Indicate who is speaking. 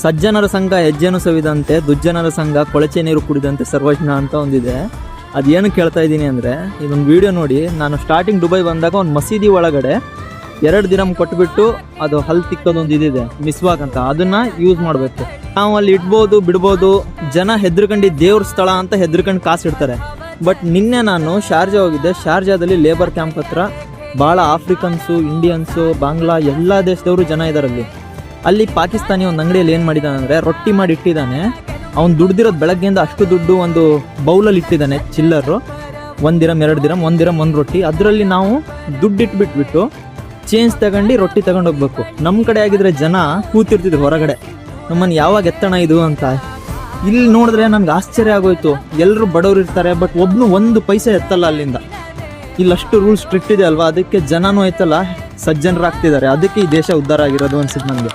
Speaker 1: ಸಜ್ಜನರ ಸಂಘ ಹೆಜ್ಜೆನು ಸವಿದಂತೆ ದುಜ್ಜನರ ಸಂಘ ಕೊಳಚೆ ನೀರು ಕುಡಿದಂತೆ ಸರ್ವಜ್ಞ ಅಂತ ಒಂದಿದೆ. ಅದೇನು ಕೇಳ್ತಾ ಇದ್ದೀನಿ ಅಂದರೆ, ಇದೊಂದು ವಿಡಿಯೋ ನೋಡಿ. ನಾನು ಸ್ಟಾರ್ಟಿಂಗ್ ದುಬೈ ಬಂದಾಗ ಒಂದು ಮಸೀದಿ ಒಳಗಡೆ 2 ದಿರಮ್ ಕೊಟ್ಬಿಟ್ಟು ಅದು ಹಲ್ ತಿಕ್ಕೋದೊಂದು ಇದಿದೆ, ಮಿಸ್ವಾಕ್ ಅಂತ, ಅದನ್ನು ಯೂಸ್ ಮಾಡಬೇಕು. ನಾವು ಅಲ್ಲಿ ಇಡ್ಬೋದು ಬಿಡ್ಬೋದು, ಜನ ಹೆದರ್ಕೊಂಡು ದೇವ್ರ ಸ್ಥಳ ಅಂತ ಹೆದರ್ಕೊಂಡು ಕಾಸು ಇಡ್ತಾರೆ. ಬಟ್ ನಿನ್ನೆ ನಾನು ಶಾರ್ಜಾ ಹೋಗಿದ್ದೆ. ಶಾರ್ಜಾದಲ್ಲಿ ಲೇಬರ್ ಕ್ಯಾಂಪ್ ಹತ್ರ ಭಾಳ ಆಫ್ರಿಕನ್ಸು, ಇಂಡಿಯನ್ಸು, ಬಾಂಗ್ಲಾ ಎಲ್ಲ ದೇಶದವರು ಜನ ಇದ್ದಾರಲ್ಲಿ. ಅಲ್ಲಿ ಪಾಕಿಸ್ತಾನಿ ಒಂದು ಅಂಗಡಿಯಲ್ಲಿ ಏನು ಮಾಡಿದ್ದಾನೆ ಅಂದರೆ, ರೊಟ್ಟಿ ಮಾಡಿ ಇಟ್ಟಿದ್ದಾನೆ. ಅವ್ನು ದುಡ್ದಿರೋದು ಬೆಳಗ್ಗೆಯಿಂದ ಅಷ್ಟು ದುಡ್ಡು ಒಂದು ಬೌಲಲ್ಲಿ ಇಟ್ಟಿದ್ದಾನೆ, ಚಿಲ್ಲರು. 1 ದಿರಮ್ 2 ದಿರಮ್ 1 ದಿರಮ್ 1 ರೊಟ್ಟಿ. ಅದರಲ್ಲಿ ನಾವು ದುಡ್ಡು ಇಟ್ಬಿಟ್ಬಿಟ್ಟು ಚೇಂಜ್ ತಗೊಂಡು ರೊಟ್ಟಿ ತಗೊಂಡು ಹೋಗ್ಬೇಕು. ನಮ್ಮ ಕಡೆ ಆಗಿದ್ರೆ ಜನ ಕೂತಿರ್ತಿದ್ರು ಹೊರಗಡೆ, ನಮ್ಮನ್ನು ಯಾವಾಗ ಎತ್ತಣ ಇದು ಅಂತ. ಇಲ್ಲಿ ನೋಡಿದ್ರೆ ನನಗೆ ಆಶ್ಚರ್ಯ ಆಗೋಯ್ತು. ಎಲ್ಲರೂ ಬಡವರು ಇರ್ತಾರೆ, ಬಟ್ ಒಬ್ಬನು 1 ಪೈಸೆ ಎತ್ತಲ್ಲ ಅಲ್ಲಿಂದ. ಇಲ್ಲಷ್ಟು ರೂಲ್ಸ್ ಸ್ಟ್ರಿಕ್ಟ್ ಇದೆ ಅಲ್ವಾ, ಅದಕ್ಕೆ ಜನನೂ ಐತಲ್ಲ ಸಜ್ಜನರಾಗ್ತಿದ್ದಾರೆ. ಅದಕ್ಕೆ ಈ ದೇಶ ಉದ್ಧಾರ ಆಗಿರೋದು ಅನ್ಸುತ್ತೆ ನನಗೆ.